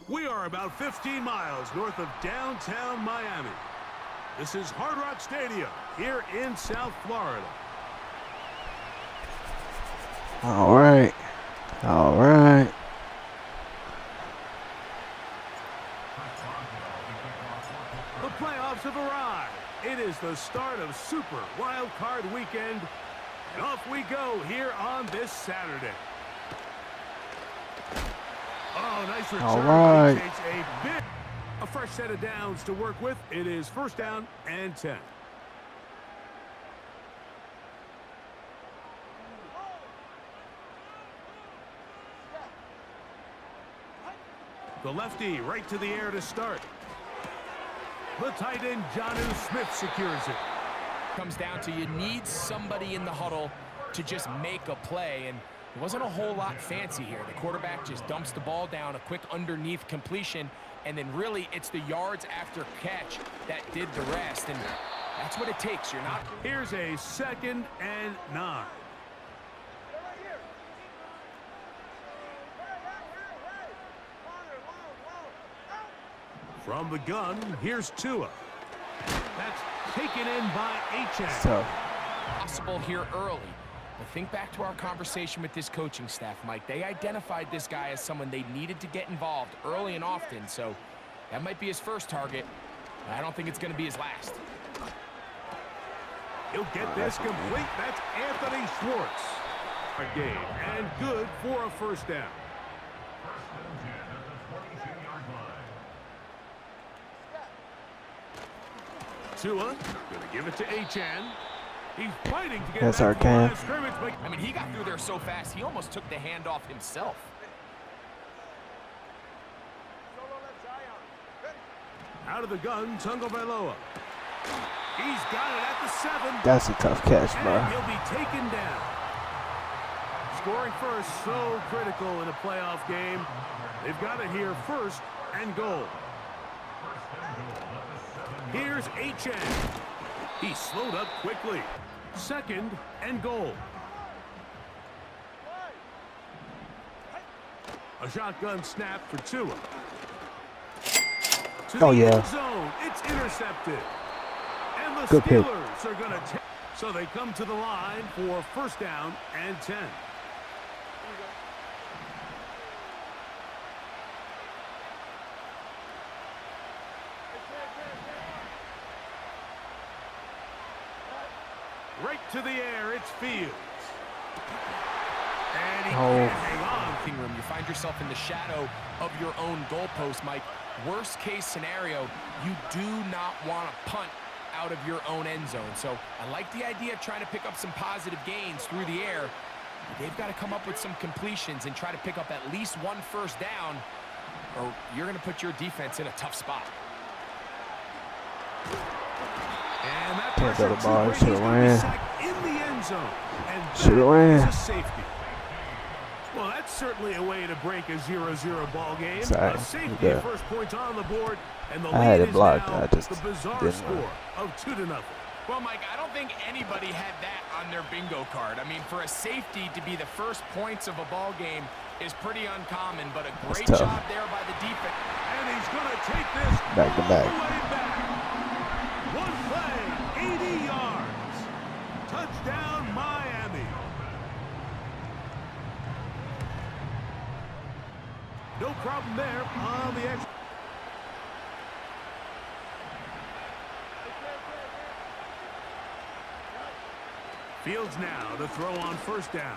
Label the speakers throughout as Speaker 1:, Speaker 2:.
Speaker 1: We are about 15 miles north of downtown Miami. This is Hard Rock Stadium here in South Florida.
Speaker 2: All right. All right.
Speaker 1: The playoffs have arrived. It is the start of Super Wild Card Weekend. And off we go here on this Saturday. Oh, nice return.
Speaker 2: All right.
Speaker 1: He takes a fresh set of downs to work with. It is first down and 10. The lefty right to the air to start. The tight end, Jonnu Smith, secures it.
Speaker 3: Comes down to you need somebody in the huddle to just make a play, and it wasn't a whole lot fancy here. The quarterback just dumps the ball down, a quick underneath completion, and then really it's the yards after catch that did the rest, and that's what it takes. You're not.
Speaker 1: Here's a 2nd and 9. From the gun, here's Tua. That's taken in by H.A.
Speaker 3: Possible here early. But think back to our conversation with this coaching staff, Mike. They identified this guy as someone they needed to get involved early and often, so that might be his first target. But I don't think it's going to be his last.
Speaker 1: He'll get this complete. That's Anthony Schwartz. A game, and good for a first down. Tua, going to give it to H.N. He's fighting to get
Speaker 2: That's our cam.
Speaker 3: I mean, he got through there so fast, he almost took the handoff himself.
Speaker 1: Out of the gun, Tagovailoa. He's got it at the 7.
Speaker 2: That's a tough catch, bro.
Speaker 1: And he'll be taken down. Scoring first, so critical in a playoff game. They've got it here, 1st and goal. Here's H.N. He slowed up quickly. 2nd and goal. A shotgun snap for Tua. To the end zone. It's intercepted. And the
Speaker 2: Good pick.
Speaker 1: Steelers are going to take. So they come to the line for first down and 10. Right to the air, it's Fields. And he can't hang on.
Speaker 3: Room. You find yourself in the shadow of your own goalpost, Mike. Worst case scenario, you do not want to punt out of your own end zone. So I like the idea of trying to pick up some positive gains through the air. But they've got to come up with some completions and try to pick up at least 1 first down, or you're going to put your defense in a tough spot.
Speaker 1: And that
Speaker 2: Can't go to the ball.
Speaker 1: should have
Speaker 2: ran.
Speaker 1: In the end zone. And
Speaker 2: Should have ran.
Speaker 1: a safety. Well, that's certainly a way to break a 0-0 ball game.
Speaker 2: Sorry.
Speaker 1: A safety, first points on the board, and the
Speaker 2: I had
Speaker 1: lead
Speaker 2: it blocked.
Speaker 1: is now
Speaker 2: I just
Speaker 1: the bizarre
Speaker 2: didn't
Speaker 1: score of 2-0.
Speaker 3: Well, Mike, I don't think anybody had that on their bingo card. I mean, for a safety to be the first points of a ball game is pretty uncommon, but a great job there by the defense.
Speaker 1: And he's going to take this
Speaker 2: Back to back.
Speaker 1: all the way back. One play, 80 yards. Touchdown, Miami. No problem there on the extra. Fields now to throw on first down.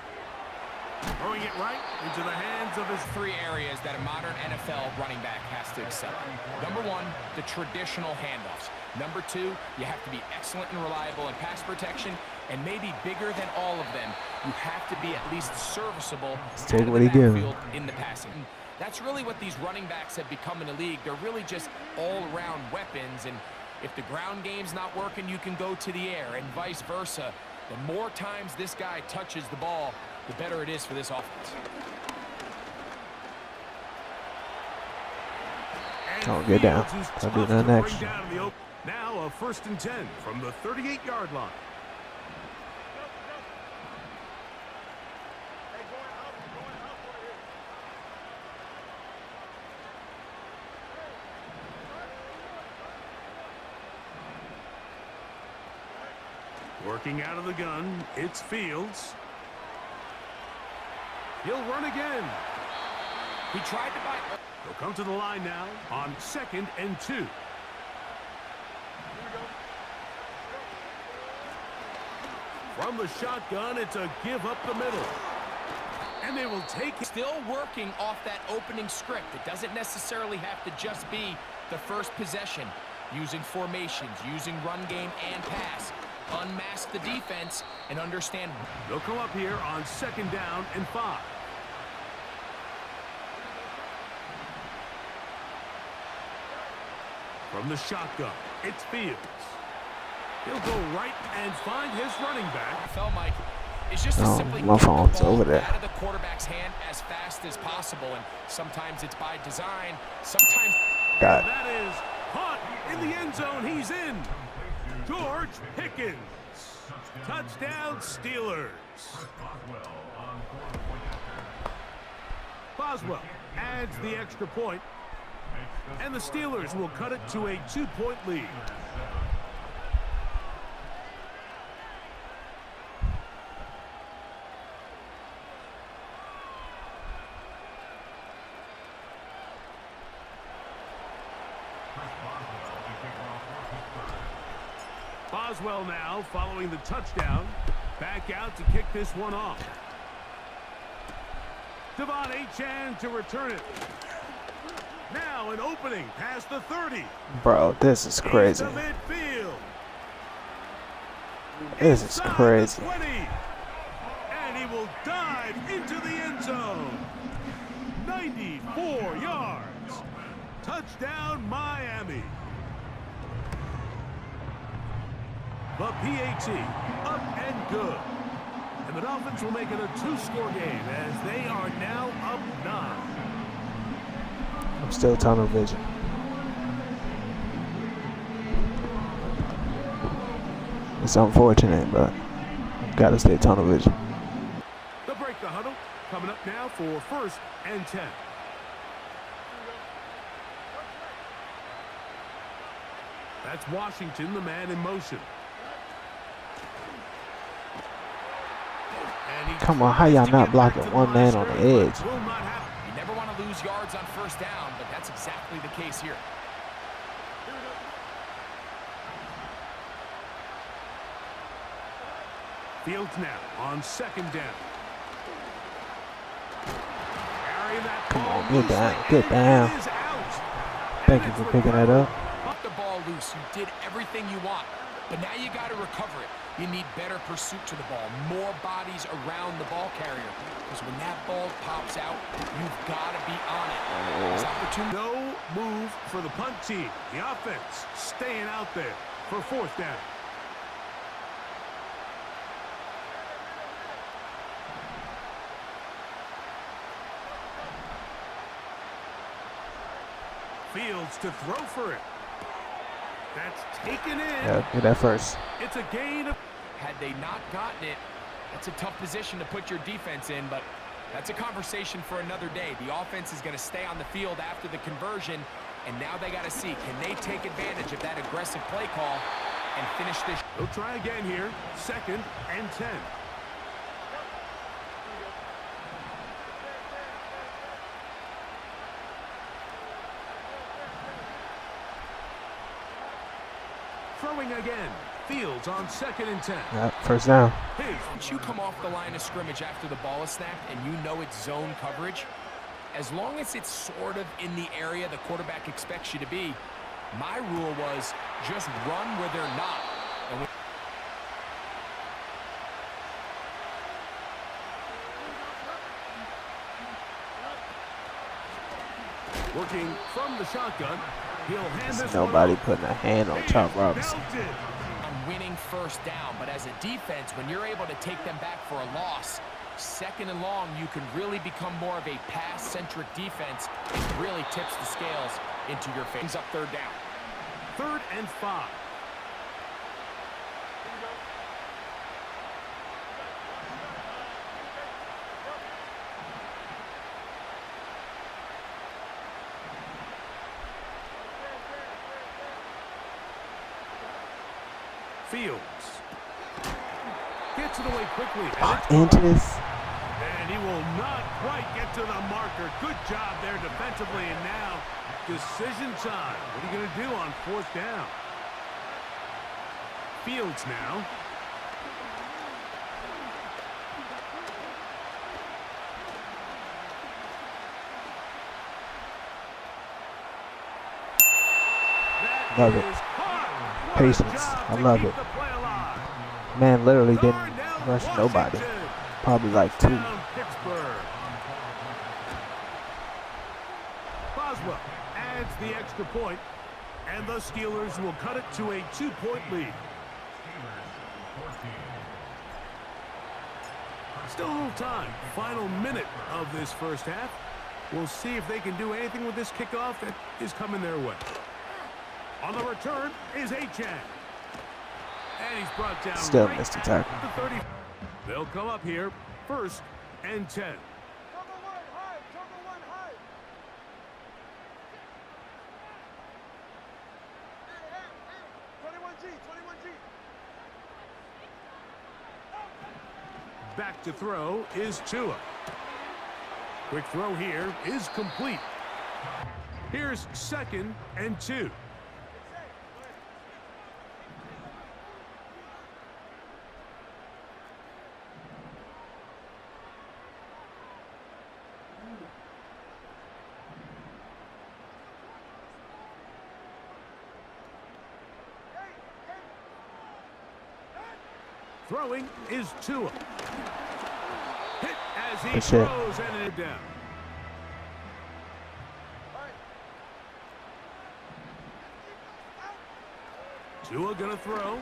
Speaker 1: Throwing it right into the hands of his
Speaker 3: 3 areas that a modern NFL running back has to excel at. Number 1, the traditional handoffs. Number 2, you have to be excellent and reliable in pass protection, and maybe bigger than all of them, you have to be at least serviceable
Speaker 2: Take what he gives.
Speaker 3: in the passing. That's really what these running backs have become in the league. They're really just all-around weapons, and if the ground game's not working, you can go to the air, and vice versa. The more times this guy touches the ball, the better it is for this offense.
Speaker 2: Don't get down. Don't do nothing extra.
Speaker 1: Now a 1st and 10 from the 38-yard line. Working out of the gun, it's Fields. He'll run again.
Speaker 3: He tried to buy.
Speaker 1: He'll come to the line now on 2nd and 2. From the shotgun, it's a give up the middle. And they will take it.
Speaker 3: Still working off that opening script. It doesn't necessarily have to just be the first possession. Using formations, using run game and pass. Unmask the defense and understand.
Speaker 1: They'll come up here on 2nd down and 5. From the shotgun, it's Fields. He'll go right and find his running back.
Speaker 3: Fell, Mike. It's just
Speaker 2: Oh,
Speaker 3: simply
Speaker 2: my
Speaker 3: get the
Speaker 2: phone's
Speaker 3: ball
Speaker 2: over there.
Speaker 3: out of the quarterback's hand as fast as possible, and sometimes it's by design. Sometimes
Speaker 2: Got it.
Speaker 1: That is caught in the end zone. He's in. George Pickens. Touchdown Steelers. Boswell adds the extra point, and the Steelers will cut it to a 2-point lead. Boswell now following the touchdown. Back out to kick this one off. Devon Achane to return it. Now an opening past the 30.
Speaker 2: Bro, this is crazy.
Speaker 1: Into midfield.
Speaker 2: This is
Speaker 1: Inside the
Speaker 2: crazy.
Speaker 1: 20. And he will dive into the end zone. 94 yards. Touchdown Miami. The PAT up and good. And the Dolphins will make it a 2-score game as they are now up 9.
Speaker 2: I'm still tunnel vision. It's unfortunate, but gotta stay tunnel vision.
Speaker 1: They'll break the huddle. Coming up now for 1st and 10. That's Washington, the man in motion.
Speaker 2: Come on, how y'all not blocking one man on the edge?
Speaker 3: you never want to lose yards on 1st down, but that's exactly the case here.
Speaker 1: Fields now on 2nd down.
Speaker 2: Come on, get down, get down. Thank you for picking that up.
Speaker 3: Put the ball loose. You did everything you want, but now you got to recover it. You need better pursuit to the ball, more bodies around the ball carrier. Because when that ball pops out, you've got to be on it. There's opportunity.
Speaker 1: No move for the punt team. The offense staying out there for 4th down. Fields to throw for it. That's taken in.
Speaker 2: Yeah, get that first.
Speaker 1: It's a gain of...
Speaker 3: Had they not gotten it, that's a tough position to put your defense in, but that's a conversation for another day. The offense is going to stay on the field after the conversion, and now they got to see, can they take advantage of that aggressive play call and finish this?
Speaker 1: They'll try again here. 2nd and 10. Throwing again. Fields on 2nd and 10.
Speaker 2: Yeah, 1st down.
Speaker 3: Once you come off the line of scrimmage after the ball is snapped and you know it's zone coverage, as long as it's sort of in the area the quarterback expects you to be, my rule was just run where they're not. And
Speaker 1: working from the shotgun. He'll hand this
Speaker 2: Nobody
Speaker 1: one off.
Speaker 2: putting a hand on Chop Robinson.
Speaker 1: Belted.
Speaker 3: on winning 1st down, but as a defense, when you're able to take them back for a loss, 2nd and long, you can really become more of a pass-centric defense. It really tips the scales into your face. Up 3rd down.
Speaker 1: 3rd and 5. Fields. Gets it away quickly.
Speaker 2: Inches.
Speaker 1: And he will not quite get to the marker. Good job there defensively. And now, decision time. What are you going to do on 4th down? Fields now.
Speaker 2: Love it. Patience. I love it. Man literally didn't rush nobody. Probably like 2.
Speaker 1: Pittsburgh. Boswell adds the extra point, and the Steelers will cut it to a 2-point lead. Still a little time. Final minute of this first half. We'll see if they can do anything with this kickoff that is coming their way. On the return is Achan. And he's brought down.
Speaker 2: Still
Speaker 1: right
Speaker 2: missed the tackle.
Speaker 1: at the 30. They'll come up here 1st and 10. Back to throw is Tua. Quick throw here is complete. Here's 2nd and 2. Throwing is Tua. Hit as he throws and it down. Tua gonna throw.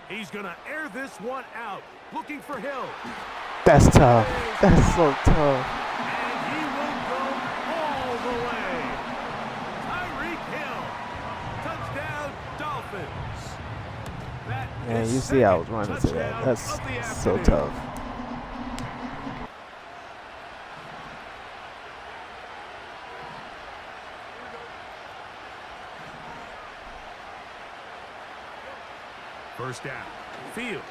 Speaker 1: He's gonna air this one out. Looking for Hill.
Speaker 2: That's tough. That's so tough.
Speaker 1: And he will go all the way. Tyreek Hill. Touchdown, Dolphins.
Speaker 2: Man, you see I was running to that. That's so tough.
Speaker 1: First down. Fields.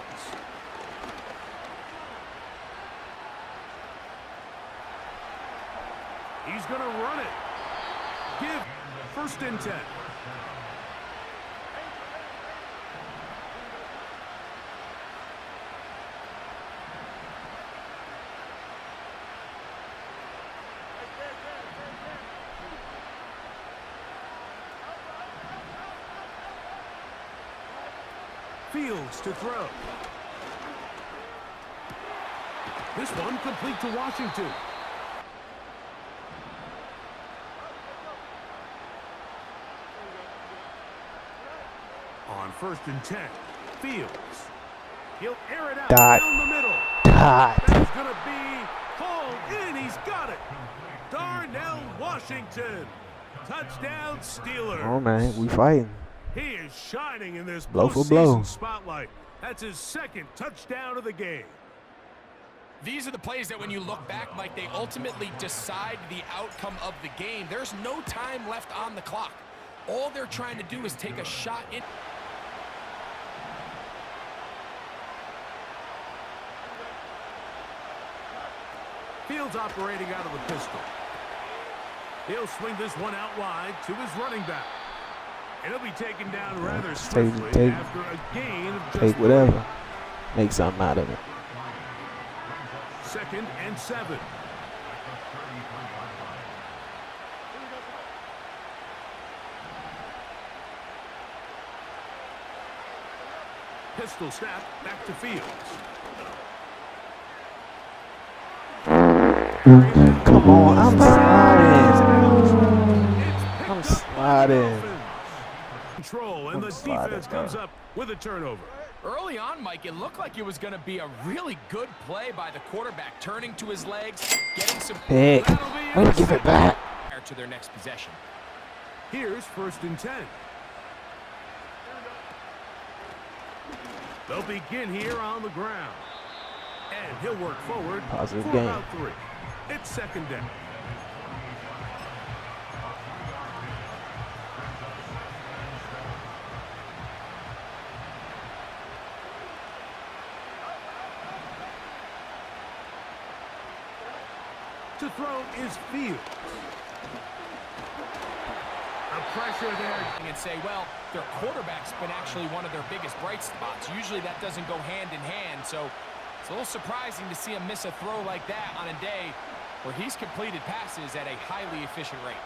Speaker 1: He's going to run it. Give 1st and 10. Fields to throw. This one complete to Washington. On 1st and 10, Fields. He'll air it out down the middle. That's going to be pulled in. He's got it. Darnell Washington. Touchdown Steelers.
Speaker 2: Oh, man, we fighting.
Speaker 1: He is shining in this
Speaker 2: blow for blow
Speaker 1: spotlight. That's his 2nd touchdown of the game.
Speaker 3: These are the plays that when you look back, Mike, they ultimately decide the outcome of the game. There's no time left on the clock. All they're trying to do is take a shot in.
Speaker 1: Fields operating out of the pistol. He'll swing this one out wide to his running back. And he'll be taken down rather swiftly after a gain of just
Speaker 2: take whatever. Make something out of it.
Speaker 1: 2nd and 7. Pistol snap back to Fields.
Speaker 2: Come on, I'm sliding. I'm sliding.
Speaker 1: Control, and the defense comes up with a turnover.
Speaker 3: Early on, Mike, it looked like it was going to be a really good play by the quarterback, turning to his legs, getting some
Speaker 2: big. I'm gonna give it back
Speaker 3: to their next possession.
Speaker 1: Here's 1st and 10. They'll begin here on the ground, and he'll work forward
Speaker 2: Positive
Speaker 1: for
Speaker 2: game.
Speaker 1: about 3. It's 2nd down. To throw is Fields. The pressure there.
Speaker 3: And say, well, their quarterback's been actually one of their biggest bright spots. Usually that doesn't go hand in hand, so it's a little surprising to see him miss a throw like that on a day where he's completed passes at a highly efficient rate.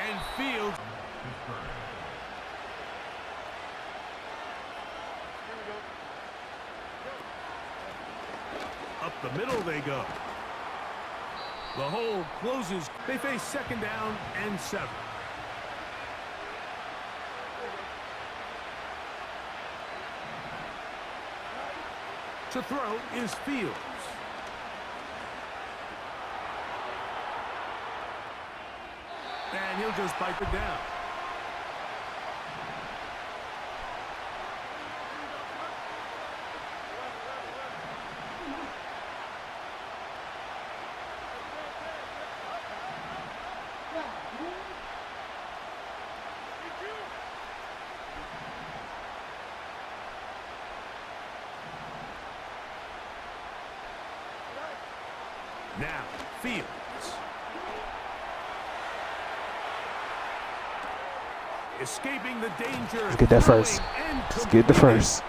Speaker 1: And Fields. Up the middle they go. The hole closes. They face 2nd down and 7. To throw is Fields. And he'll just bite it down. Now, Fields. Escaping the danger.
Speaker 2: Let's get that first. Let's get the first.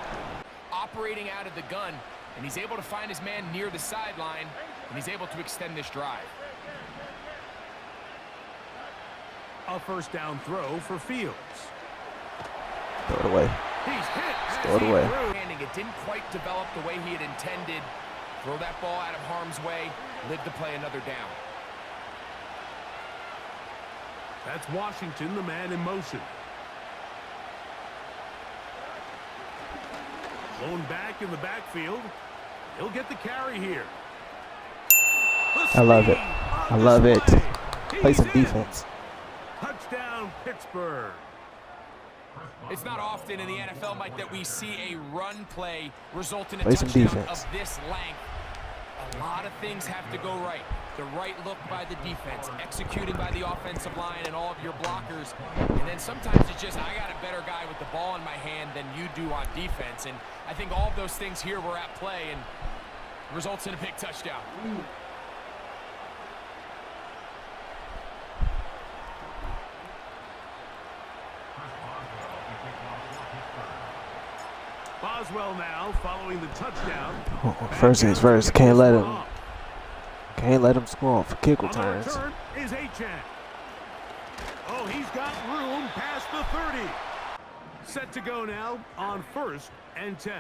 Speaker 3: Operating out of the gun, and he's able to find his man near the sideline, and he's able to extend this drive.
Speaker 1: A 1st down throw for Fields.
Speaker 2: Throw it away.
Speaker 1: He's hit.
Speaker 2: Throw it away.
Speaker 3: It didn't quite develop the way he had intended. Throw that ball out of harm's way, live to play another down.
Speaker 1: That's Washington, the man in motion. Blown back in the backfield. He'll get the carry here.
Speaker 2: I love it. I love it. Play some defense.
Speaker 1: Touchdown, Pittsburgh.
Speaker 3: It's not often in the NFL, Mike, that we see a run play result in a
Speaker 2: Play some
Speaker 3: touchdown
Speaker 2: defense.
Speaker 3: of this length. A lot of things have to go right. The right look by the defense, executing by the offensive line and all of your blockers. And then sometimes it's just, I got a better guy with the ball in my hand than you do on defense. And I think all of those things here were at play and results in a big touchdown.
Speaker 1: Boswell now following the touchdown.
Speaker 2: First things first. Can't let him score for kick returns.
Speaker 1: On the return is Achan. Oh, he's got room past the 30. Set to go now on 1st and 10.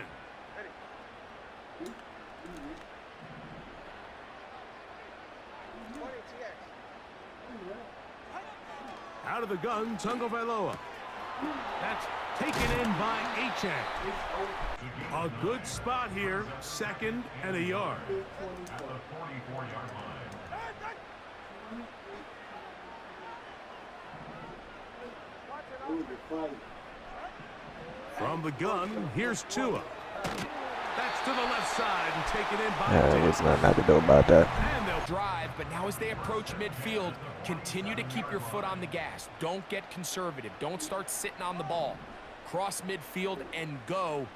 Speaker 1: Out of the gun, Tagovailoa. That's taken in by Achan. A good spot here, 2nd and a yard.
Speaker 4: At the 44-yard line.
Speaker 1: From the gun, here's Tua. That's to the left side and taken in by
Speaker 2: Yeah, there's nothing I can do about that.
Speaker 3: And they'll drive, but now as they approach midfield, continue to keep your foot on the gas. Don't get conservative. Don't start sitting on the ball. Cross midfield and go.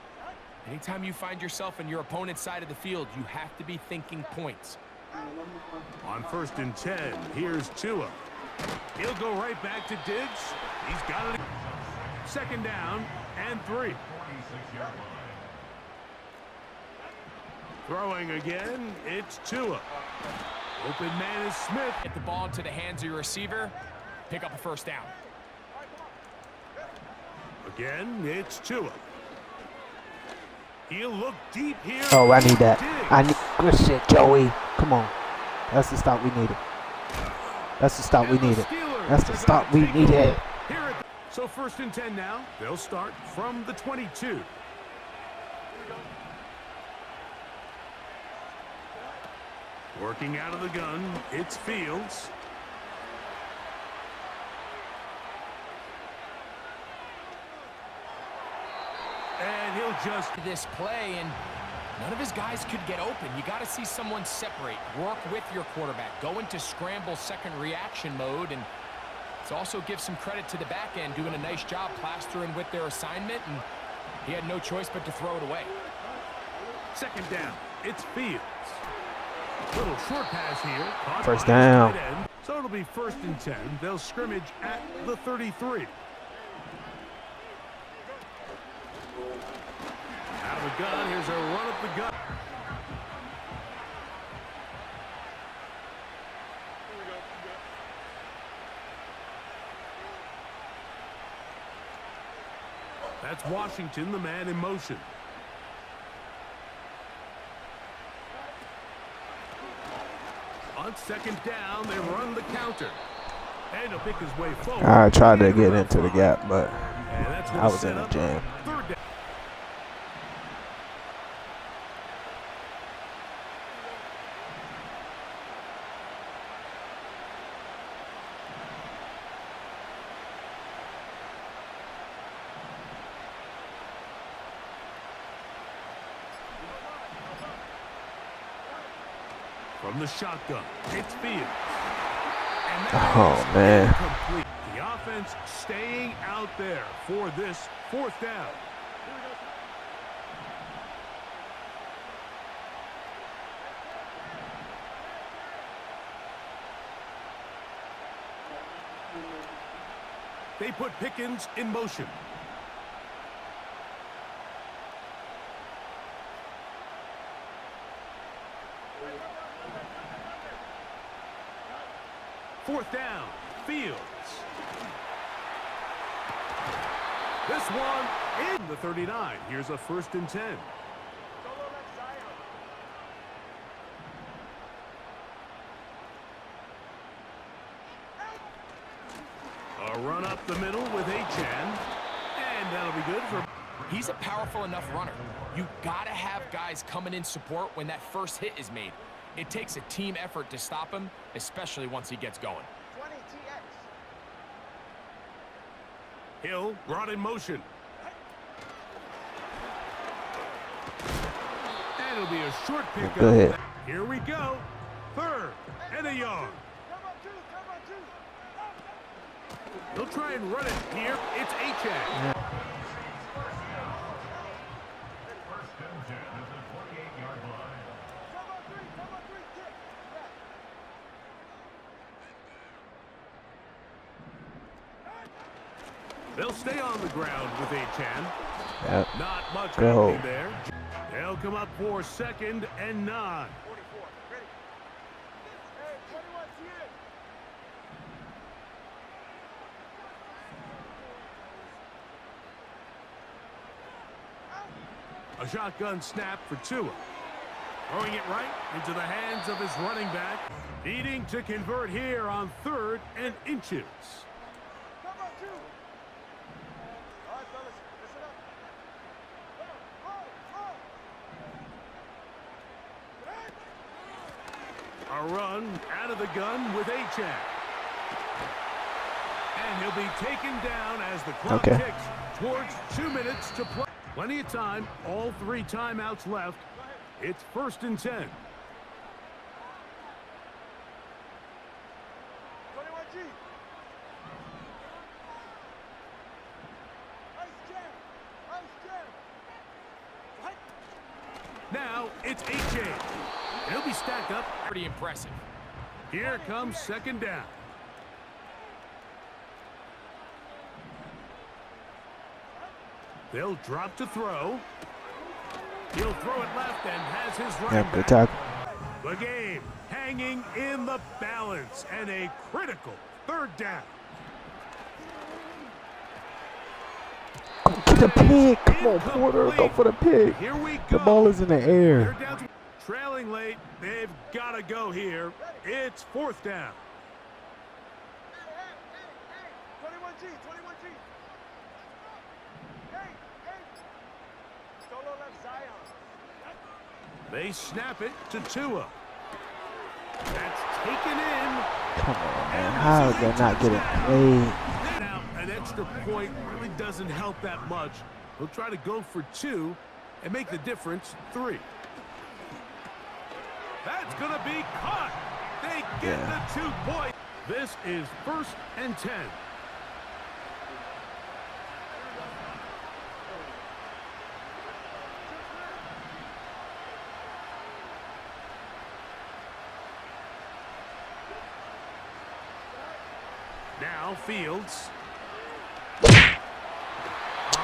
Speaker 3: Anytime you find yourself on your opponent's side of the field, you have to be thinking points.
Speaker 1: On 1st and 10, here's Tua. He'll go right back to Diggs. He's got it. 2nd down and 3. Throwing again, it's Tua. Open man is Smith.
Speaker 3: Get the ball into the hands of your receiver. Pick up a 1st down.
Speaker 1: Again, it's Tua. He'll look deep here.
Speaker 2: Oh, I need that. I need good shit, Joey. Come on. That's the stop we needed. That's the stop we needed. That's the stop we needed.
Speaker 1: So 1st and 10 now. They'll start from the 22. Working out of the gun, it's Fields. And he'll just
Speaker 3: This play, and none of his guys could get open. You got to see someone separate, work with your quarterback, go into scramble 2nd reaction mode, and it's also give some credit to the back end doing a nice job plastering with their assignment, and he had no choice but to throw it away.
Speaker 1: 2nd down. it's Fields. Little short pass here. Caught
Speaker 2: First
Speaker 1: by his
Speaker 2: down.
Speaker 1: tight end. So it'll be 1st and 10. They'll scrimmage at the 33. Out of the gun. Here's a run up the gut. That's Washington, the man in motion. On 2nd down, they run the counter. And he'll pick his way forward.
Speaker 2: I tried to get into the gap, but
Speaker 1: And that's
Speaker 2: I was in a jam.
Speaker 1: 3rd down. From the shotgun, it's Fields. And that
Speaker 2: Oh,
Speaker 1: is
Speaker 2: man.
Speaker 1: incomplete. The offense staying out there for this 4th down. They put Pickens in motion. Fourth down, Fields. This one in the 39. Here's a 1st and 10. A run up the middle with Achan. And that'll be good for...
Speaker 3: He's a powerful enough runner. You gotta have guys coming in support when that first hit is made. It takes a team effort to stop him, especially once he gets going.
Speaker 5: 20 TX.
Speaker 1: Hill brought in motion. And it'll be a short pickup.
Speaker 2: Go ahead.
Speaker 1: Here we go. 3rd and a yard.
Speaker 5: Come on, two.
Speaker 1: They'll try and run it here. It's Achan.
Speaker 4: First and 10 at the 28-yard line.
Speaker 5: Come on, three, kick.
Speaker 1: They'll stay on the ground with Achan.
Speaker 2: Yep.
Speaker 1: Not much
Speaker 2: Go.
Speaker 1: happening there. They'll come up for 2nd and 9.
Speaker 5: 44, ready. Hey, 21 TX.
Speaker 1: A shotgun snap for Tua. Throwing it right into the hands of his running back. Needing to convert here on 3rd and inches.
Speaker 5: Come on, two. All right, fellas, listen up.
Speaker 1: A run out of the gun with Achan. And he'll be taken down as the clock ticks towards 2 minutes to play. Plenty of time, all 3 timeouts left. It's 1st and 10.
Speaker 5: 21G. Ice jam. What?
Speaker 1: Now it's Achan. He'll be stacked up.
Speaker 3: Pretty impressive.
Speaker 1: Here comes 2nd down. They'll drop to throw. He'll throw it left and has his running
Speaker 2: Yep, good
Speaker 1: back.
Speaker 2: tackle.
Speaker 1: The game hanging in the balance and a critical 3rd down.
Speaker 2: Get the pick. Come on, Porter. Go for the pick.
Speaker 1: Here we go.
Speaker 2: The ball is in the
Speaker 1: They're
Speaker 2: air.
Speaker 1: down to trailing late. They've got to go here. It's 4th down.
Speaker 5: Hey. 21G. Hey. Solo left Zion.
Speaker 1: They snap it to Tua. That's taken in.
Speaker 2: Come on, man. How is that not getting played?
Speaker 1: Now, an extra point really doesn't help that much. He'll try to go for 2 and make the difference 3. That's going to be caught. They get the 2 points. This is 1st and 10. Now Fields.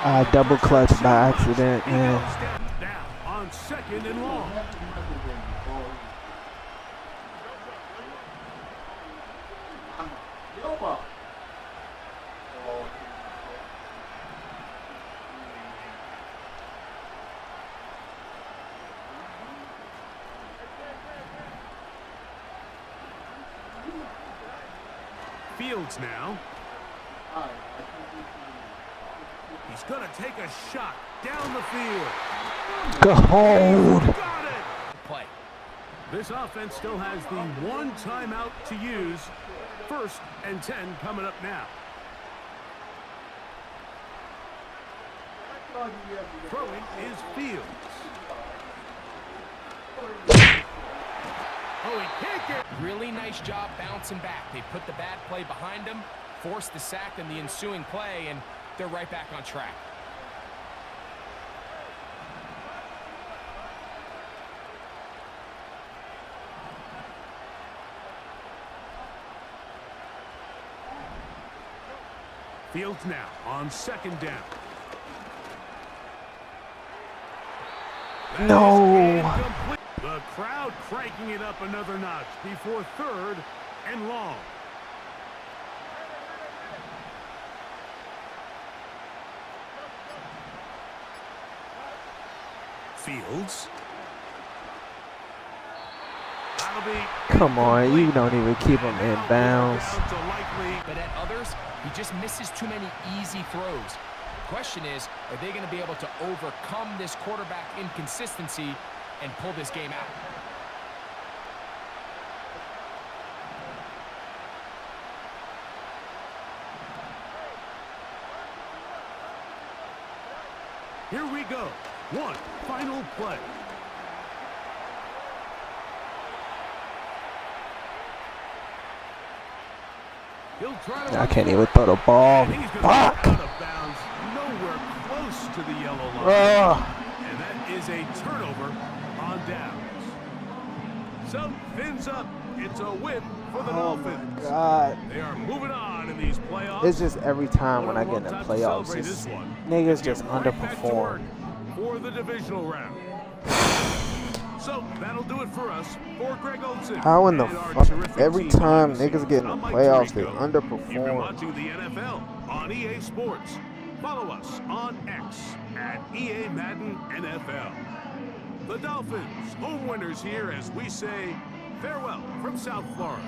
Speaker 2: I double clutched by accident,
Speaker 1: He
Speaker 2: man.
Speaker 1: goes down on 2nd and long. Fields now. He's going to take a shot down the field.
Speaker 2: Gold.
Speaker 1: Got it!
Speaker 3: Play.
Speaker 1: This offense still has the one timeout to use. 1st and 10 coming up now. Throwing is Fields. Oh, he can't get...
Speaker 3: Really nice job bouncing back. They put the bad play behind them, forced the sack in the ensuing play, and they're right back on track.
Speaker 1: Fields now on 2nd down. That
Speaker 2: No.
Speaker 1: is incomplete. The crowd cranking it up another notch before 3rd and long. Fields. That'll be
Speaker 2: Come on, you don't even keep him in bounds.
Speaker 1: down to likely.
Speaker 3: But at others, he just misses too many easy throws. The question is, are they going to be able to overcome this quarterback inconsistency and pull this game out?
Speaker 1: Here we go. One final play. He'll try to
Speaker 2: I can't even throw the ball.
Speaker 1: and he's gonna
Speaker 2: Fuck.
Speaker 1: get out of bounds, nowhere close to the yellow line.
Speaker 2: Ugh.
Speaker 1: And that is a turnover on downs. So, fins up. It's a win for the
Speaker 2: Oh my
Speaker 1: Dolphins.
Speaker 2: God.
Speaker 1: They are moving on in these playoffs.
Speaker 2: It's just every time when I get in the
Speaker 1: Time to
Speaker 2: playoffs,
Speaker 1: celebrate
Speaker 2: it's
Speaker 1: this one.
Speaker 2: niggas just
Speaker 1: Get right back to work
Speaker 2: underperform.
Speaker 1: for the divisional round. So that'll do it for us. For Greg Olson.
Speaker 2: How in the
Speaker 1: and our
Speaker 2: fuck?
Speaker 1: terrific
Speaker 2: Every
Speaker 1: team
Speaker 2: time
Speaker 1: behind the
Speaker 2: niggas
Speaker 1: scenes,
Speaker 2: get in the
Speaker 1: I'm Mike
Speaker 2: playoffs, they
Speaker 1: Tirico. You've been
Speaker 2: underperform.
Speaker 1: watching the NFL on EA Sports. Follow us on X at EA Madden NFL. The Dolphins, home winners here as we say farewell from South Florida.